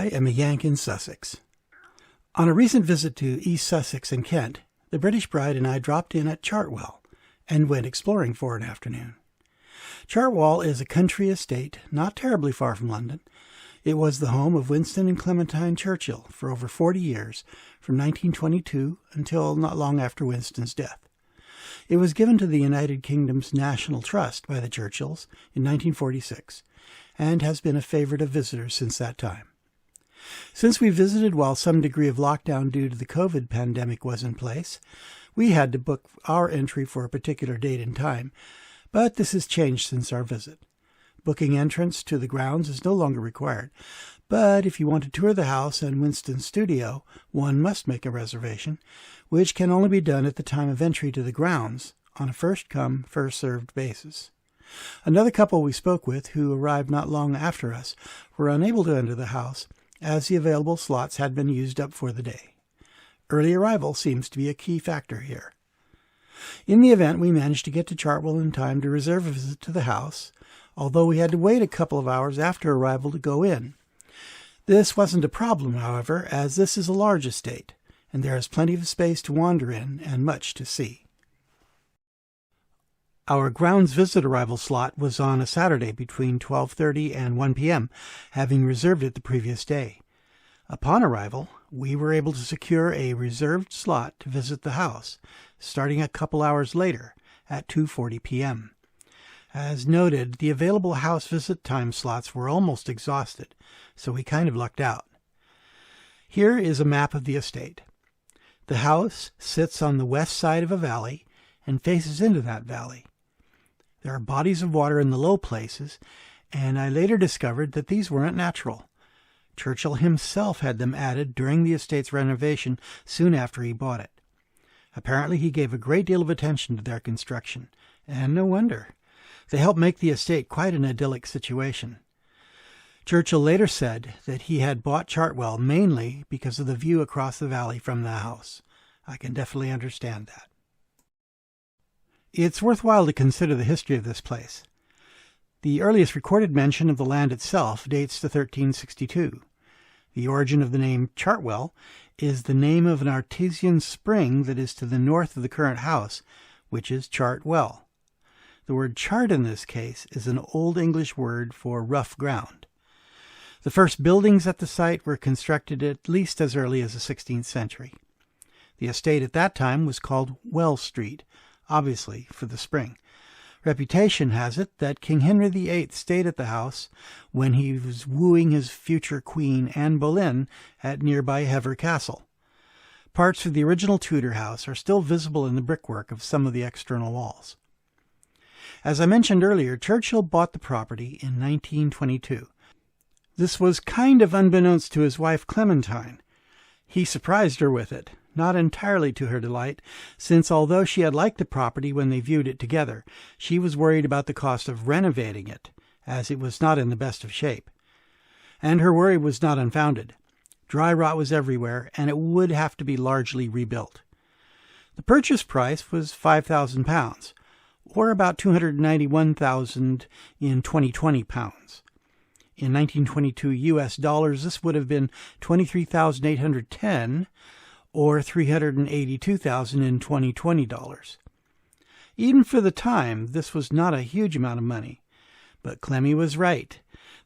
am a Yank in Sussex. On a recent visit to East Sussex and Kent, the British bride and I dropped in at Chartwell and went exploring for an afternoon. Chartwell is a country estate not terribly far from London. It was the home of Winston and Clementine Churchill for over 40 years, from 1922 until not long after Winston's death. It was given to the United Kingdom's National Trust by the Churchills in 1946 and has been a favorite of visitors since that time. Since we visited while some degree of lockdown due to the COVID pandemic was in place, we had to book our entry for a particular date and time, but this has changed since our visit. Booking entrance to the grounds is no longer required, but if you want to tour the house and Winston's studio, one must make a reservation, which can only be done at the time of entry to the grounds on a first-come, first-served basis. Another couple we spoke with, who arrived not long after us, were unable to enter the house as the available slots had been used up for the day. Early arrival seems to be a key factor here. In the event, we managed to get to Chartwell in time to reserve a visit to the house, although we had to wait a couple of hours after arrival to go in. This wasn't a problem, however, as this is a large estate, and there is plenty of space to wander in and much to see. Our grounds visit arrival slot was on a Saturday between 12:30 and 1 p.m., having reserved it the previous day. Upon arrival, we were able to secure a reserved slot to visit the house, starting a couple hours later at 2:40 p.m. As noted, the available house visit time slots were almost exhausted, so we kind of lucked out. Here is a map of the estate. The house sits on the west side of a valley and faces into that valley. There are bodies of water in the low places, and I later discovered that these weren't natural. Churchill himself had them added during the estate's renovation soon after he bought it. Apparently he gave a great deal of attention to their construction, and no wonder. They helped make the estate quite an idyllic situation. Churchill later said that he had bought Chartwell mainly because of the view across the valley from the house. I can definitely understand that. It's worthwhile to consider the history of this place. The earliest recorded mention of the land itself dates to 1362. The origin of the name Chartwell is the name of an artesian spring that is to the north of the current house, which is Chartwell. The word chart in this case is an Old English word for rough ground. The first buildings at the site were constructed at least as early as the 16th century. The estate at that time was called Well Street, obviously for the spring. Reputation has it that King Henry VIII stayed at the house when he was wooing his future queen Anne Boleyn at nearby Hever Castle. Parts of the original Tudor house are still visible in the brickwork of some of the external walls. As I mentioned earlier, Churchill bought the property in 1922. This was kind of unbeknownst to his wife Clementine. He surprised her with it, not entirely to her delight, since although she had liked the property when they viewed it together, she was worried about the cost of renovating it, as it was not in the best of shape. And her worry was not unfounded. Dry rot was everywhere, and it would have to be largely rebuilt. The purchase price was £5,000, or about $291,000 in 2020 pounds. In 1922 U.S. dollars, this would have been $23,810, or $382,000 in 2020 dollars. Even for the time, this was not a huge amount of money. But Clemmy was right.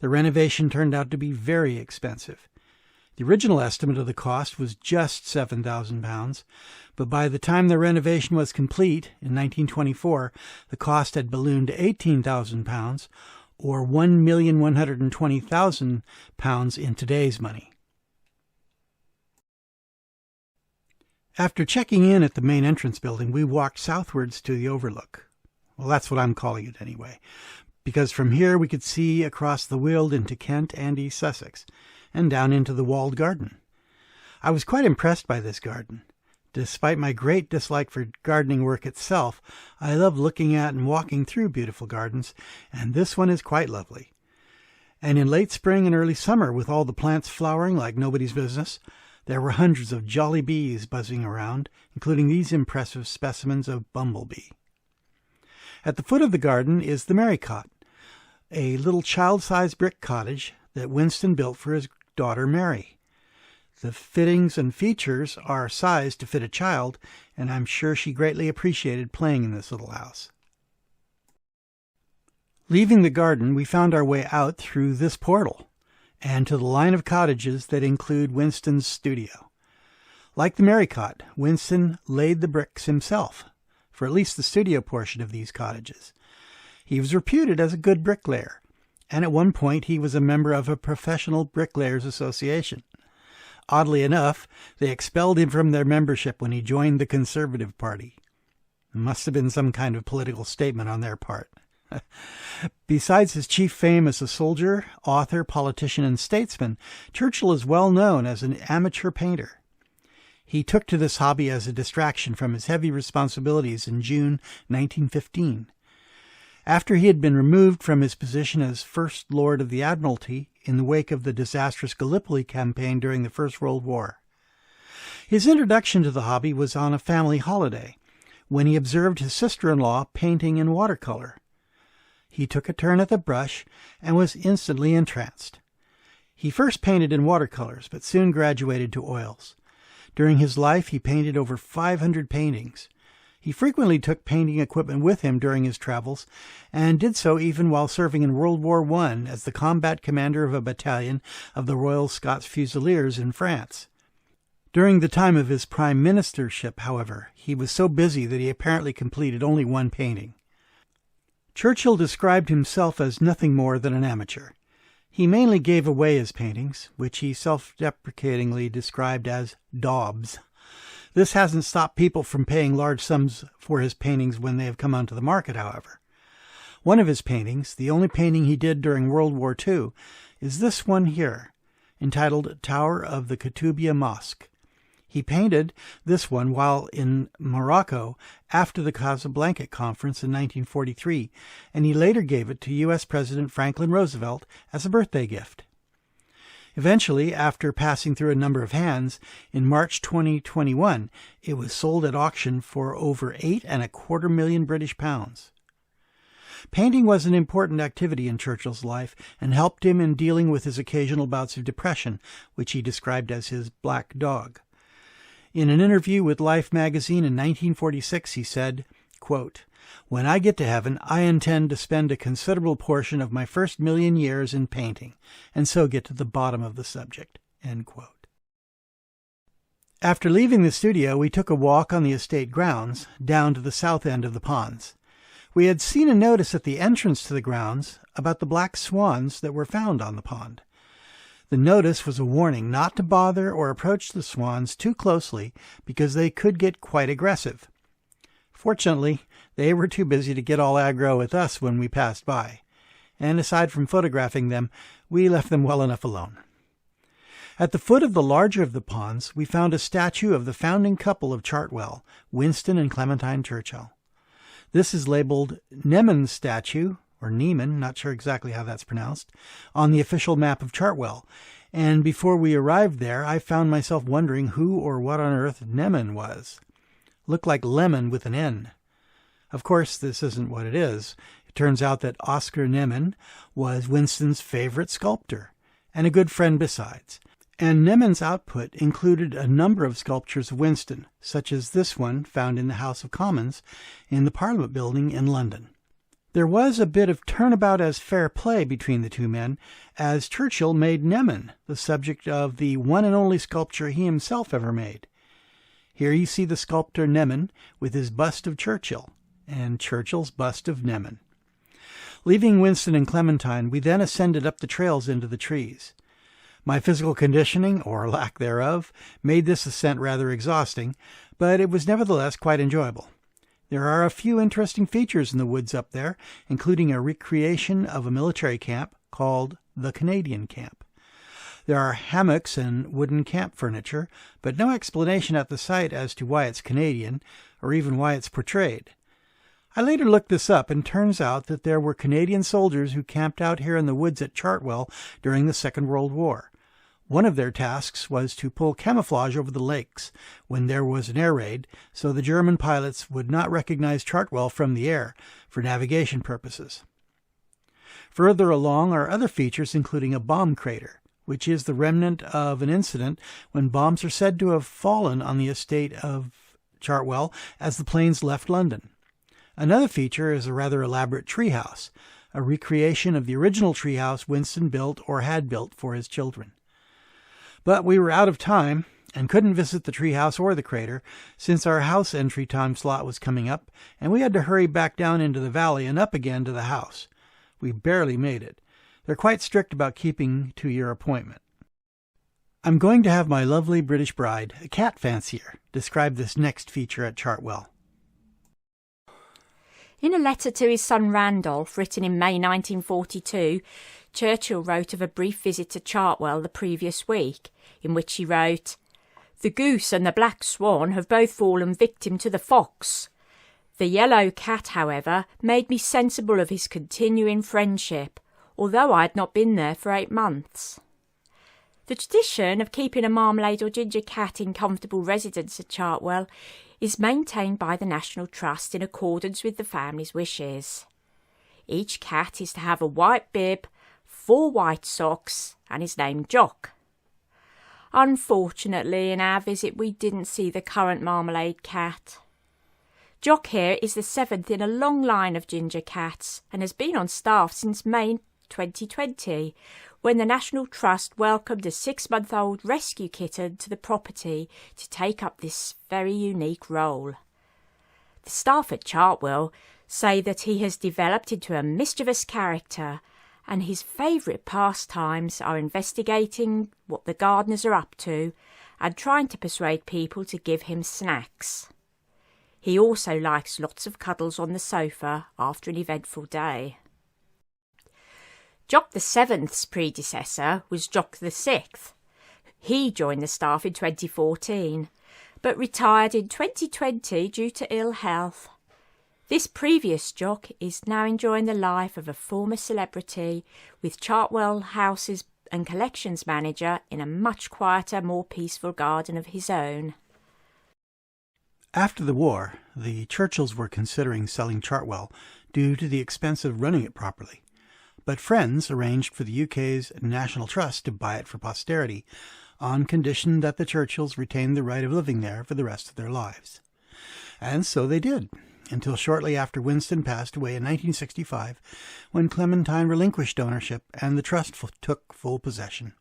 The renovation turned out to be very expensive. The original estimate of the cost was just £7,000, but by the time the renovation was complete in 1924, the cost had ballooned to £18,000, or £1,120,000 in today's money. After checking in at the main entrance building, we walked southwards to the overlook. Well, that's what I'm calling it anyway, because from here we could see across the Weald into Kent and East Sussex, and down into the walled garden. I was quite impressed by this garden. Despite my great dislike for gardening work itself, I love looking at and walking through beautiful gardens, and this one is quite lovely. And in late spring and early summer, with all the plants flowering like nobody's business, there were hundreds of jolly bees buzzing around, including these impressive specimens of bumblebee. At the foot of the garden is the Merrycot, a little child-sized brick cottage that Winston built for his daughter Mary. The fittings and features are sized to fit a child, and I'm sure she greatly appreciated playing in this little house. Leaving the garden, we found our way out through this portal and to the line of cottages that include Winston's studio. Like the Merrycott, Winston laid the bricks himself for at least the studio portion of these cottages. He was reputed as a good bricklayer, and at one point he was a member of a professional bricklayers association. Oddly enough, they expelled him from their membership when he joined the Conservative Party. It must have been some kind of political statement on their part. Besides his chief fame as a soldier, author, politician, and statesman, Churchill is well known as an amateur painter. He took to this hobby as a distraction from his heavy responsibilities in June 1915. After he had been removed from his position as First Lord of the Admiralty in the wake of the disastrous Gallipoli campaign during the First World War. His introduction to the hobby was on a family holiday, when he observed his sister-in-law painting in watercolor. He took a turn at the brush and was instantly entranced. He first painted in watercolors, but soon graduated to oils. During his life, he painted over 500 paintings. He frequently took painting equipment with him during his travels, and did so even while serving in World War I as the combat commander of a battalion of the Royal Scots Fusiliers in France. During the time of his prime ministership, however, he was so busy that he apparently completed only one painting. Churchill described himself as nothing more than an amateur. He mainly gave away his paintings, which he self-deprecatingly described as daubs. This hasn't stopped people from paying large sums for his paintings when they have come onto the market, however. One of his paintings, the only painting he did during World War II, is this one here, entitled Tower of the Kutubia Mosque. He painted this one while in Morocco after the Casablanca Conference in 1943, and he later gave it to U.S. President Franklin Roosevelt as a birthday gift. Eventually, after passing through a number of hands, in March 2021, it was sold at auction for over £8.25 million British pounds. Painting was an important activity in Churchill's life and helped him in dealing with his occasional bouts of depression, which he described as his black dog. In an interview with Life magazine in 1946, he said, quote, "When I get to heaven, I intend to spend a considerable portion of my first 1,000,000 years in painting, and so get to the bottom of the subject." End quote. After leaving the studio, we took a walk on the estate grounds, down to the south end of the ponds. We had seen a notice at the entrance to the grounds about the black swans that were found on the pond. The notice was a warning not to bother or approach the swans too closely because they could get quite aggressive. Fortunately, they were too busy to get all aggro with us when we passed by, and aside from photographing them, we left them well enough alone. At the foot of the larger of the ponds, we found a statue of the founding couple of Chartwell, Winston and Clementine Churchill. This is labeled Nemen's statue, or Nieman, not sure exactly how that's pronounced, on the official map of Chartwell, and before we arrived there, I found myself wondering who or what on earth Nemen was. Looked like lemon with an N. Of course, this isn't what it is. It turns out that Oscar Nemen was Winston's favorite sculptor, and a good friend besides. And Nemen's output included a number of sculptures of Winston, such as this one found in the House of Commons in the Parliament Building in London. There was a bit of turnabout as fair play between the two men, as Churchill made Nemen the subject of the one and only sculpture he himself ever made. Here you see the sculptor Nemen with his bust of Churchill, and Churchill's bust of Nemen. Leaving Winston and Clementine, we then ascended up the trails into the trees. My physical conditioning, or lack thereof, made this ascent rather exhausting, but it was nevertheless quite enjoyable. There are a few interesting features in the woods up there, including a recreation of a military camp called the Canadian Camp. There are hammocks and wooden camp furniture, but no explanation at the site as to why it's Canadian, or even why it's portrayed. I later looked this up, and turns out that there were Canadian soldiers who camped out here in the woods at Chartwell during the Second World War. One of their tasks was to pull camouflage over the lakes when there was an air raid, so the German pilots would not recognize Chartwell from the air for navigation purposes. Further along are other features, including a bomb crater, which is the remnant of an incident when bombs are said to have fallen on the estate of Chartwell as the planes left London. Another feature is a rather elaborate treehouse, a recreation of the original treehouse Winston built or had built for his children. But we were out of time and couldn't visit the treehouse or the crater since our house entry time slot was coming up, and we had to hurry back down into the valley and up again to the house. We barely made it. They're quite strict about keeping to your appointment. I'm going to have my lovely British bride, a cat fancier, describe this next feature at Chartwell. In a letter to his son Randolph, written in May 1942, Churchill wrote of a brief visit to Chartwell the previous week, in which he wrote, "The goose and the black swan have both fallen victim to the fox. The yellow cat, however, made me sensible of his continuing friendship, although I had not been there for 8 months." The tradition of keeping a marmalade or ginger cat in comfortable residence at Chartwell is maintained by the National Trust in accordance with the family's wishes. Each cat is to have a white bib, 4 white socks, and is named Jock. Unfortunately, in our visit we didn't see the current marmalade cat. Jock here is the 7th in a long line of ginger cats and has been on staff since May 2020, when the National Trust welcomed a 6-month-old rescue kitten to the property to take up this very unique role. The staff at Chartwell say that he has developed into a mischievous character, and his favourite pastimes are investigating what the gardeners are up to and trying to persuade people to give him snacks. He also likes lots of cuddles on the sofa after an eventful day. Jock the 7th's predecessor was Jock the 6th. He joined the staff in 2014, but retired in 2020 due to ill health. This previous Jock is now enjoying the life of a former celebrity with Chartwell Houses and Collections Manager in a much quieter, more peaceful garden of his own. After the war, the Churchills were considering selling Chartwell due to the expense of running it properly. But friends arranged for the UK's National Trust to buy it for posterity, on condition that the Churchills retained the right of living there for the rest of their lives. And so they did, until shortly after Winston passed away in 1965, when Clementine relinquished ownership and the trust took full possession.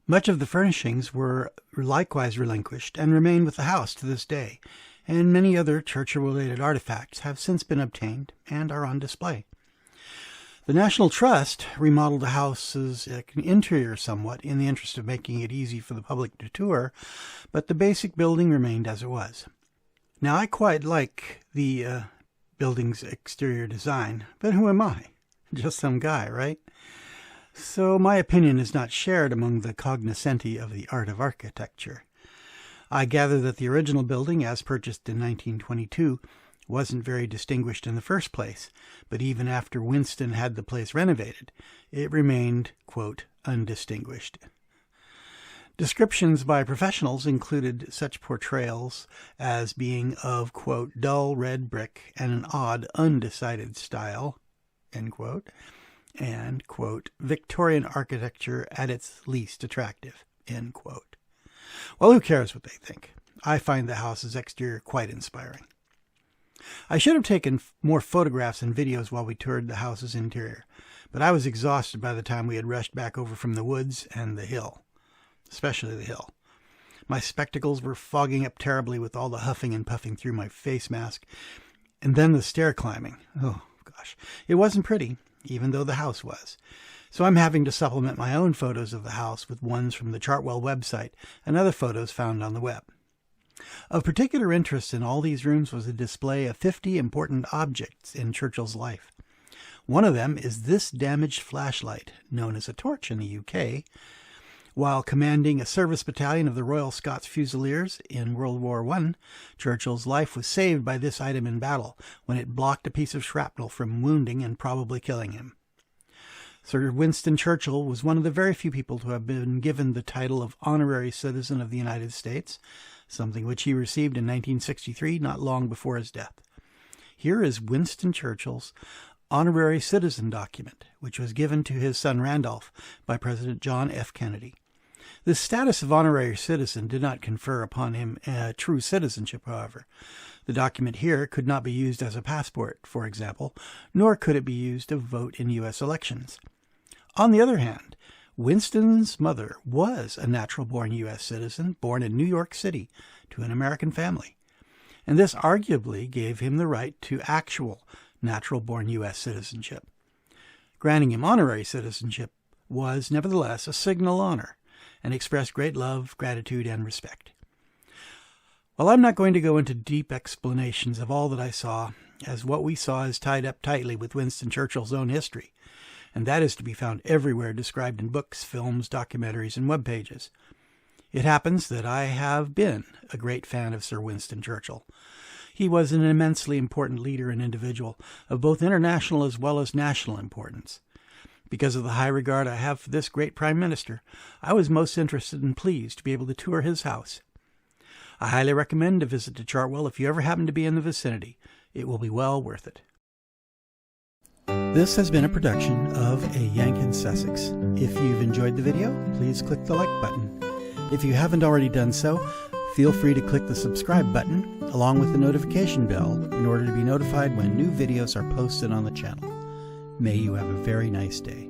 Much of the furnishings were likewise relinquished and remain with the house to this day, and many other Churchill-related artifacts have since been obtained and are on display. The National Trust remodeled the house's interior somewhat in the interest of making it easy for the public to tour, but the basic building remained as it was. Now, I quite like the building's exterior design, but who am I? Just some guy, right? So my opinion is not shared among the cognoscenti of the art of architecture. I gather that the original building, as purchased in 1922, wasn't very distinguished in the first place, but even after Winston had the place renovated, it remained, quote, undistinguished. Descriptions by professionals included such portrayals as being of, quote, dull red brick and an odd, undecided style, end quote, and, quote, Victorian architecture at its least attractive, end quote. Well, who cares what they think? I find the house's exterior quite inspiring. I should have taken more photographs and videos while we toured the house's interior, but I was exhausted by the time we had rushed back over from the woods and the hill, especially the hill. My spectacles were fogging up terribly with all the huffing and puffing through my face mask, and then the stair climbing. Oh, gosh. It wasn't pretty, even though the house was. So I'm having to supplement my own photos of the house with ones from the Chartwell website and other photos found on the web. Of particular interest in all these rooms was a display of 50 important objects in Churchill's life. One of them is this damaged flashlight, known as a torch in the UK. While commanding a service battalion of the Royal Scots Fusiliers in World War I, Churchill's life was saved by this item in battle when it blocked a piece of shrapnel from wounding and probably killing him. Sir Winston Churchill was one of the very few people to have been given the title of Honorary Citizen of the United States, something which he received in 1963, not long before his death. Here is Winston Churchill's honorary citizen document, which was given to his son Randolph by President John F. Kennedy. This status of honorary citizen did not confer upon him true citizenship, however. The document here could not be used as a passport, for example, nor could it be used to vote in U.S. elections. On the other hand, Winston's mother was a natural-born U.S. citizen born in New York City to an American family, and this arguably gave him the right to actual natural-born U.S. citizenship. Granting him honorary citizenship was nevertheless a signal honor and expressed great love, gratitude, and respect. Well, I'm not going to go into deep explanations of all that I saw, as what we saw is tied up tightly with Winston Churchill's own history, and that is to be found everywhere described in books, films, documentaries, and web pages. It happens that I have been a great fan of Sir Winston Churchill. He was an immensely important leader and individual of both international as well as national importance. Because of the high regard I have for this great Prime Minister, I was most interested and pleased to be able to tour his house. I highly recommend a visit to Chartwell if you ever happen to be in the vicinity. It will be well worth it. This has been a production of A Yank in Sussex. If you've enjoyed the video, please click the like button. If you haven't already done so, feel free to click the subscribe button along with the notification bell in order to be notified when new videos are posted on the channel. May you have a very nice day.